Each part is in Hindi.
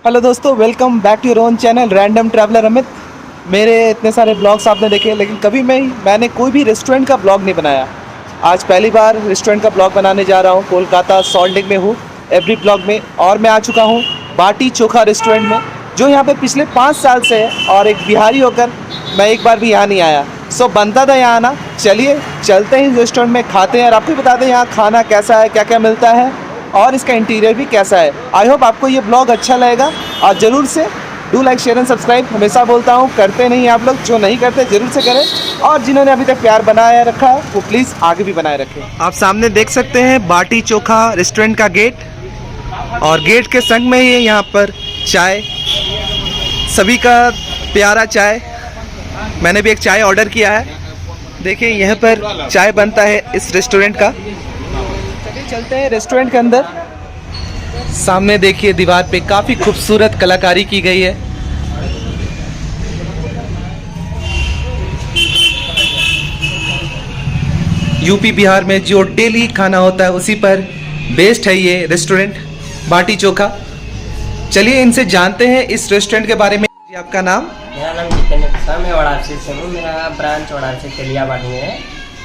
हेलो दोस्तों, welcome back to your own channel random traveller Amit. मेरे इतने सारे ब्लॉग्स आपने देखे, लेकिन कभी मैंने कोई भी रेस्टोरेंट का ब्लॉग नहीं बनाया। आज पहली बार रेस्टोरेंट का ब्लॉग बनाने जा रहा हूँ। कोलकाता सॉल्ट लेक में हूँ एवरी ब्लॉग में, और मैं आ चुका हूँ बाटी चोखा रेस्टोरेंट में, जो यहाँ पे पिछले 5 साल से है। और एक बिहारी होकर मैं एक बार भी यहाँ नहीं आया, सो बनता था यहाँ आना। चलिए चलते हैं इस रेस्टोरेंट में, खाते हैं और आपको भी बताते हैं यहाँ खाना कैसा है, क्या क्या मिलता है और इसका इंटीरियर भी कैसा है। आई होप आपको ये ब्लॉग अच्छा लगेगा, और ज़रूर से do like share and subscribe. हमेशा बोलता हूँ, करते नहीं आप लोग, जो नहीं करते ज़रूर से करें, और जिन्होंने अभी तक प्यार बनाया रखा है वो प्लीज़ आगे भी बनाए रखें। आप सामने देख सकते हैं बाटी चोखा रेस्टोरेंट का गेट, और गेट के संग में ही यहाँ पर चाय, सभी का प्यारा चाय। मैंने भी एक चाय ऑर्डर किया है। देखिए यहाँ पर चाय बनता है इस रेस्टोरेंट का। चलिए चलते हैं रेस्टोरेंट के अंदर। सामने देखिए दीवार पे काफ़ी खूबसूरत कलाकारी की गई है। यूपी बिहार में जो डेली खाना होता है उसी पर बेस्ड है ये रेस्टोरेंट बाटी चोखा। चलिए इनसे जानते हैं इस रेस्टोरेंट के बारे में। जी, आपका नाम? मेरा नाम जितेंद्र प्रसाद, मैं वाराणसी से हूँ। मेरा ब्रांच वाराणसी तेलियाबाद में है,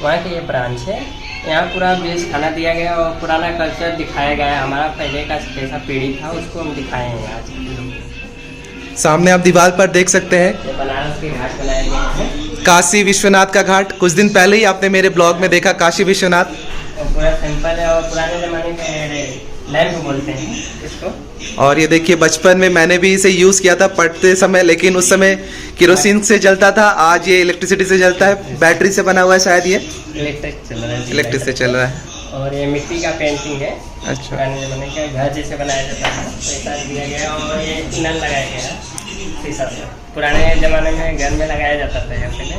वहाँ की ये ब्रांच है। यहाँ पूरा बेस्ट खाना दिया गया और पुराना कल्चर दिखाया गया है। हमारा पहले का कैसा पीढ़ी था उसको हम दिखाए हैं आज के लोग। सामने आप दीवार पर देख सकते हैं ये बनारस के घाट बनाए गए हैं, काशी विश्वनाथ का घाट। कुछ दिन पहले ही आपने मेरे ब्लॉग में देखा काशी विश्वनाथ। और पूरा सिंपल है, और पुराने ज़माने में लैंप बोलते हैं इसको। और ये देखिए बचपन में मैंने भी इसे यूज़ किया था पढ़ते समय, लेकिन उस समय किरोसिन से जलता था। आज ये इलेक्ट्रिसिटी से जलता है, बैटरी से बना हुआ है शायद। ये इलेक्ट्रिक चल रहा है, इलेक्ट्रिक से चल रहा है। और ये मिट्टी का पेंटिंग है। अच्छा, पुराने ज़माने का घर जैसे बनाया जाता था वैसा दिया गया, और ये नल लगाया गया है शीशा से। पुराने ज़माने में घर में लगाया जाता था यहाँ पहले,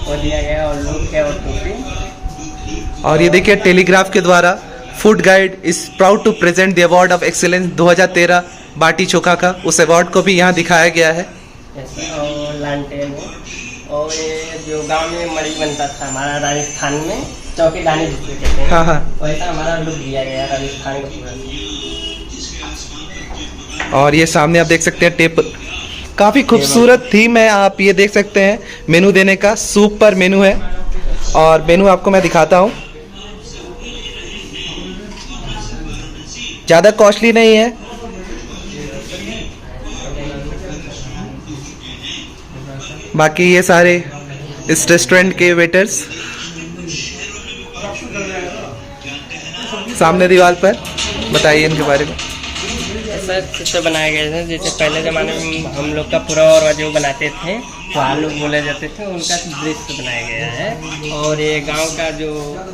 वो दिया गया। और लुक है और टोपी। और ये देखिए टेलीग्राफ के द्वारा food guide is proud to present the award of excellence 2013 baati chokha का, उस अवार्ड को भी यहाँ दिखाया गया है। और लालटेन है, और ये जो गांव में मड़ी बनता था हमारा राजस्थान में, चौकीदानी जिसको कहते हैं, हाँ हाँ। वैसा हमारा लुक दिया गया राजस्थान का पूरा। और ये सामने आप देख सकते हैं टेबल, काफ़ी खूबसूरत थीम है। आप ये देख सकते हैं मेनू देने का, सूप पर मेनू है। और मेनू आपको मैं दिखाता हूँ, ज़्यादा कॉस्टली नहीं है। बाकी ये सारे इस रेस्टोरेंट के वेटर्स सामने दीवार पर, बताइए इनके बारे में। ऐसा चित्र बनाए गए थे जैसे पहले ज़माने में हम लोग का पूरा और जो बनाते थे वहाँ लोग बोले जाते थे, उनका दृश्य बनाया गया है। और ये गांव का जो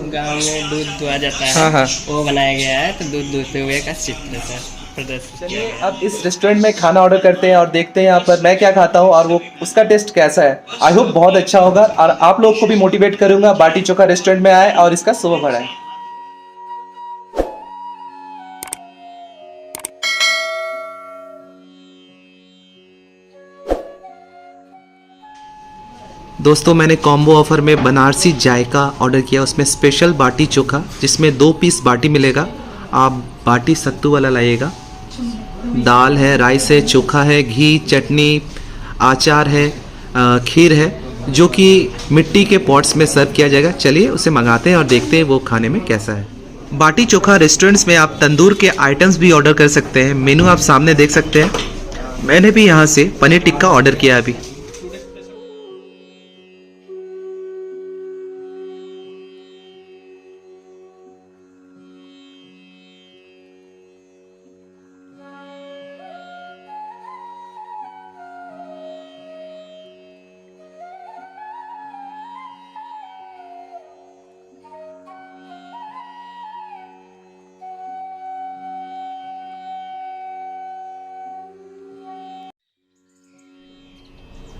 गांव में दूध दुआ जाता है, हाँ हाँ। वो बनाया गया है। तो दूध दुहते हुए का चित्र सर प्रदर्शित किया चलिए गया है। अब इस रेस्टोरेंट में खाना ऑर्डर करते हैं और देखते हैं यहाँ पर मैं क्या खाता हूँ और वो उसका टेस्ट कैसा है। आई होप बहुत अच्छा होगा, और आप लोग को भी मोटिवेट करूंगा बाटी चोखा रेस्टोरेंट में आए और इसका सुबह बढ़ाएं। दोस्तों मैंने कॉम्बो ऑफर में बनारसी जायका ऑर्डर किया, उसमें स्पेशल बाटी चोखा जिसमें 2 पीस बाटी मिलेगा। आप बाटी सत्तू वाला लाइएगा। दाल है, राइस है, चोखा है, घी, चटनी, अचार है, खीर है, जो कि मिट्टी के पॉट्स में सर्व किया जाएगा। चलिए उसे मंगाते हैं और देखते हैं वो खाने में कैसा है। बाटी चोखा रेस्टोरेंट्स में आप तंदूर के आइटम्स भी ऑर्डर कर सकते हैं। मेनू आप सामने देख सकते हैं। मैंने भी यहाँ से पनीर टिक्का ऑर्डर किया अभी।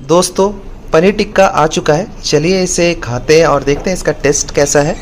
दोस्तों पनीर टिक्का आ चुका है, चलिए इसे खाते हैं और देखते हैं इसका टेस्ट कैसा है।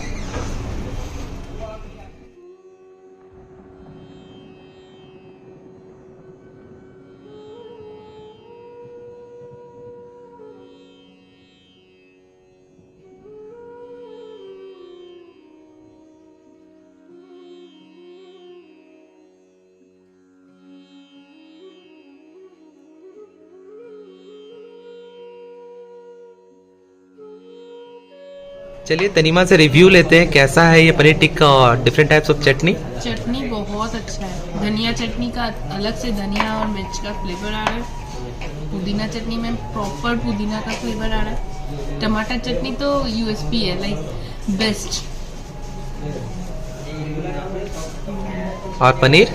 चलिए तनीमा से रिव्यू लेते हैं कैसा है ये पनीर टिक्का और डिफरेंट टाइप्स ऑफ चटनी। चटनी बहुत अच्छा है। धनिया चटनी का अलग से धनिया और मिर्च का फ्लेवर आ रहा है। पुदीना चटनी में प्रॉपर पुदीना का फ्लेवर आ रहा है। टमाटर चटनी तो यूएसपी है, लाइक बेस्ट। और पनीर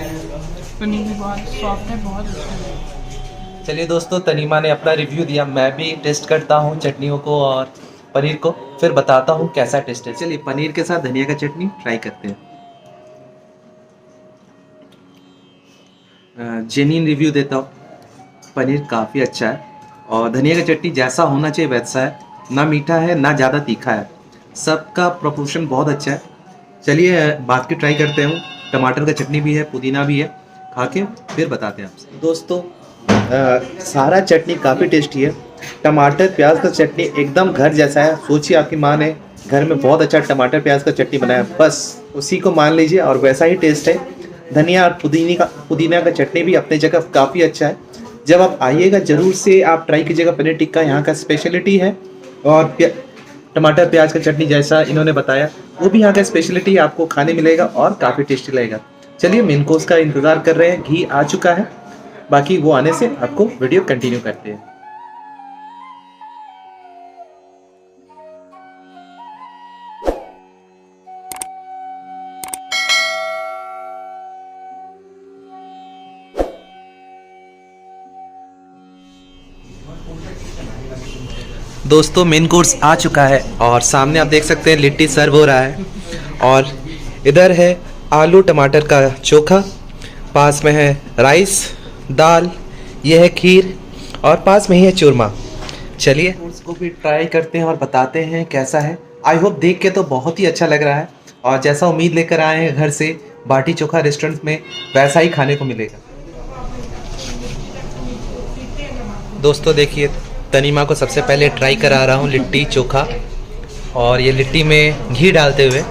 पनीर भी बहुत सॉफ्ट है, बहुत अच्छा है। चलिए दोस्तों, तनीमा ने अपना रिव्यू दिया, मैं भी टेस्ट करता हूँ चटनियों को और पनीर को, फिर बताता हूँ कैसा टेस्ट है। चलिए पनीर के साथ धनिया का चटनी ट्राई करते हैं। जेन्युइन रिव्यू देता हूँ, पनीर काफ़ी अच्छा है और धनिया का चटनी जैसा होना चाहिए वैसा है, ना मीठा है ना ज़्यादा तीखा है, सबका प्रोपोर्शन बहुत अच्छा है। चलिए बात की ट्राई करते हैं। टमाटर का चटनी भी है, पुदीना भी है, खा के फिर बताते हैं आपसे। दोस्तों सारा चटनी काफ़ी टेस्टी है। टमाटर प्याज का चटनी एकदम घर जैसा है। सोचिए आपकी माँ ने घर में बहुत अच्छा टमाटर प्याज का चटनी बनाया, बस उसी को मान लीजिए और वैसा ही टेस्ट है। धनिया और पुदीना का चटनी भी अपनी जगह काफ़ी अच्छा है। जब आप आइएगा ज़रूर से आप ट्राई कीजिएगा पनीर टिक्का, यहाँ का स्पेशलिटी है। और टमाटर प्याज का चटनी जैसा इन्होंने बताया वो भी यहाँ का स्पेशलिटी आपको खाने मिलेगा और काफ़ी टेस्टी लगेगा। चलिए मेन कोर्स का इंतज़ार कर रहे हैं, घी आ चुका है, बाकी वो आने से आपको वीडियो कंटिन्यू करते हैं। दोस्तों मेन कोर्स आ चुका है और सामने आप देख सकते हैं लिट्टी सर्व हो रहा है और इधर है आलू टमाटर का चोखा, पास में है राइस, दाल, ये है खीर और पास में ही है चूरमा। चलिए उसको भी ट्राई करते हैं और बताते हैं कैसा है। आई होप देख के तो बहुत ही अच्छा लग रहा है और जैसा उम्मीद लेकर आए हैं घर से बाटी चोखा रेस्टोरेंट में वैसा ही खाने को मिलेगा। दोस्तों देखिए तनीमा को सबसे पहले ट्राई करा रहा हूँ लिट्टी चोखा, और ये लिट्टी में घी डालते हुए,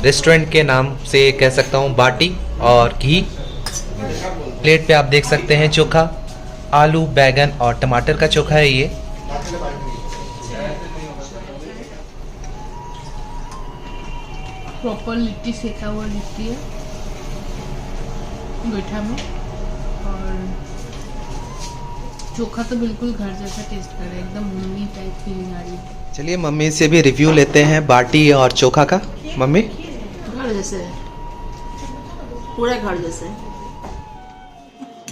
रेस्टोरेंट के नाम से कह सकता हूँ बाटी और घी। प्लेट पे आप देख सकते हैं चोखा, आलू बैगन और टमाटर का चोखा है ये। प्रॉपर लिट्टी सेका हुआ लिट्टी है गोईठा में, और चोखा तो बिल्कुल घर जैसा टेस्ट कर रहा है, एकदम होमली टाइप फीलिंग आ रही है। चलिए मम्मी से भी रिव्यू लेते हैं बाटी और चोखा का। मम्मी घर जैसे है, पूरा घर जैसे है।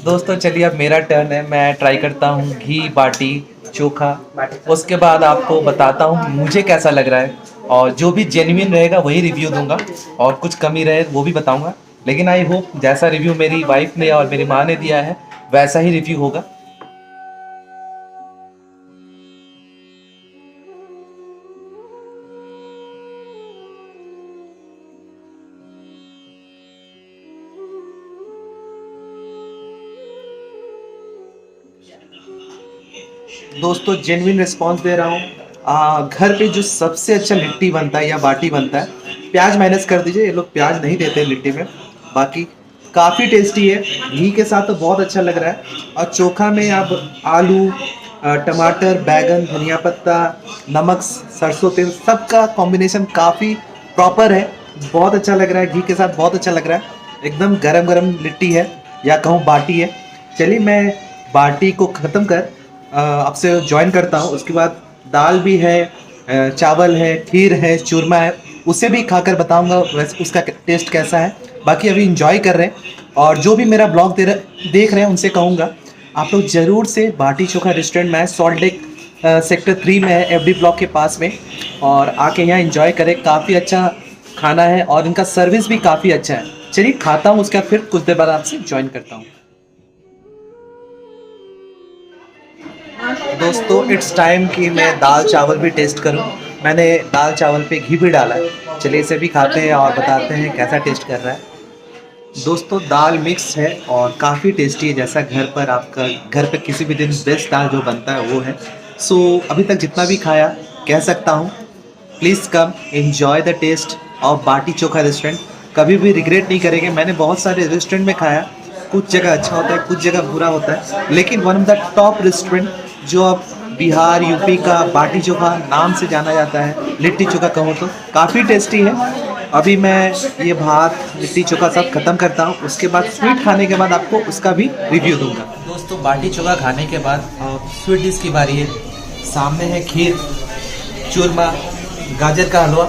दोस्तों चलिए अब मेरा टर्न है, मैं ट्राई करता हूँ घी बाटी चोखा, उसके बाद आपको बताता हूँ मुझे कैसा लग रहा है और जो भी जेन्युइन रहेगा वही रिव्यू दूंगा और कुछ कमी रहे वो भी बताऊंगा। लेकिन आई होप जैसा रिव्यू मेरी वाइफ ने और मेरी माँ ने दिया है वैसा ही रिव्यू होगा। दोस्तों जेन्युइन रिस्पांस दे रहा हूँ। घर पे जो सबसे अच्छा लिट्टी बनता है या बाटी बनता है, प्याज माइनस कर दीजिए, ये लोग प्याज नहीं देते लिट्टी में, बाकी काफ़ी टेस्टी है। घी के साथ तो बहुत अच्छा लग रहा है और चोखा में आप आलू टमाटर बैगन धनिया पत्ता नमक सरसों तेल सबका कॉम्बिनेशन काफ़ी प्रॉपर है, बहुत अच्छा लग रहा है। घी के साथ बहुत अच्छा लग रहा है, एकदम गरम गरम लिट्टी है या कहूँ बाटी है। चलिए मैं बाटी को ख़त्म कर आपसे ज्वाइन करता हूँ, उसके बाद दाल भी है, चावल है, खीर है, चूरमा है, उसे भी खाकर बताऊंगा उसका टेस्ट कैसा है। बाकी अभी इंजॉय कर रहे हैं और जो भी मेरा ब्लॉग देख रहे हैं उनसे कहूँगा आप लोग ज़रूर से बाटी चोखा रेस्टोरेंट में है, सॉल्ट लेक सेक्टर 3 में है, एफडी ब्लॉक के पास में, और आके यहाँ इंजॉय करें। काफ़ी अच्छा खाना है और इनका सर्विस भी काफ़ी अच्छा है। चलिए खाता हूँ, उसके बाद फिर कुछ देर बाद आपसे ज्वाइन करता हूँ। दोस्तों इट्स टाइम कि मैं दाल चावल भी टेस्ट करूं। मैंने दाल चावल पे घी भी डाला है, चलिए इसे भी खाते हैं और बताते हैं कैसा टेस्ट कर रहा है। दोस्तों दाल मिक्स है और काफ़ी टेस्टी है, जैसा घर पर आपका घर पे किसी भी दिन बेस्ट दाल जो बनता है वो है। सो अभी तक जितना भी खाया कह सकता हूँ please come enjoy the taste of baati chokha restaurant. कभी भी रिग्रेट नहीं करेंगे। मैंने बहुत सारे रेस्टोरेंट में खाया, कुछ जगह अच्छा होता है कुछ जगह बुरा होता है, लेकिन one of the top restaurant जो आप बिहार यूपी का बाटी चोखा नाम से जाना जाता है, लिट्टी चोखा कहूँ तो काफ़ी टेस्टी है। अभी मैं ये भात लिट्टी चोखा सब खत्म करता हूँ, उसके बाद स्वीट खाने के बाद आपको उसका भी रिव्यू दूंगा। दोस्तों बाटी चोखा खाने के बाद स्वीट डिश की बारी है। सामने है खीर, चूरमा, गाजर का हलवा,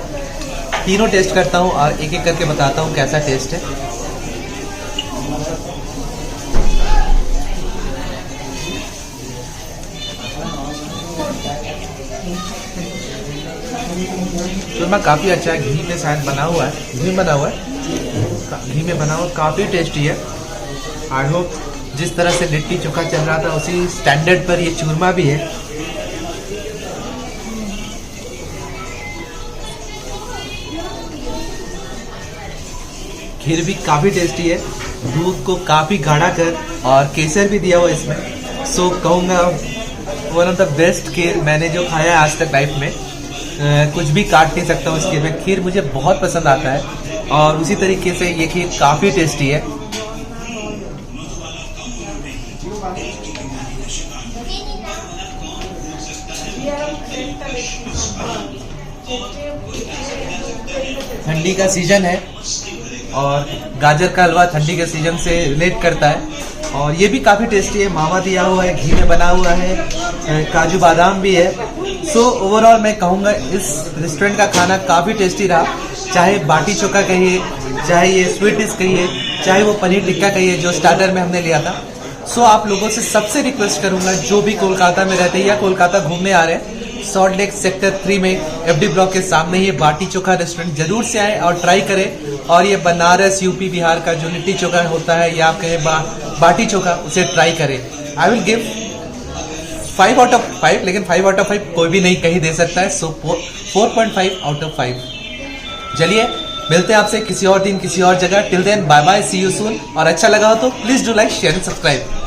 तीनों टेस्ट करता हूँ और एक एक करके बताता हूँ कैसा टेस्ट है। चूरमा काफ़ी अच्छा है, घी में शायद बना हुआ है, घी में बना हुआ काफ़ी टेस्टी है। आई होप जिस तरह से लिट्टी चोखा चल रहा था उसी स्टैंडर्ड पर ये चूरमा भी है। खीर भी काफ़ी टेस्टी है, दूध को काफ़ी गाढ़ा कर और केसर भी दिया हुआ इसमें। सो कहूँगा वन ऑफ द बेस्ट खीर मैंने जो खाया है आज तक लाइफ में। कुछ भी काट नहीं सकता हूँ इस खीर में। खीर मुझे बहुत पसंद आता है और उसी तरीके से ये खीर काफ़ी टेस्टी है। ठंडी का सीजन है और गाजर का हलवा ठंडी के सीजन से रिलेट करता है और ये भी काफ़ी टेस्टी है। मावा दिया हुआ है, घी में बना हुआ है, काजू बादाम भी है। सो ओवरऑल मैं कहूँगा इस रेस्टोरेंट का खाना काफ़ी टेस्टी रहा। चाहे बाटी चोखा कहिए, चाहे ये स्वीट डिश कहिए, चाहे वो पनीर टिक्का कहिए जो स्टार्टर में हमने लिया था। सो आप लोगों से सबसे रिक्वेस्ट करूँगा जो भी कोलकाता में रहते हैं या कोलकाता घूमने आ रहे हैं, सॉल्ट लेक सेक्टर 3 में एफडी ब्लॉक के सामने ये बाटी चोखा रेस्टोरेंट जरूर से आए और ट्राई करें। और ये बनारस यूपी बिहार का जो लिट्टी चोखा होता है या आप कहें बाटी चोखा, उसे ट्राई करें। I will give 5 out of 5, लेकिन 5 आउट ऑफ 5 कोई भी नहीं कहीं दे सकता है। सो 4.5 आउट ऑफ 5। चलिए मिलते हैं आपसे किसी और दिन किसी और जगह। Till then bye bye, see you soon. और अच्छा लगा हो तो please do like share and subscribe.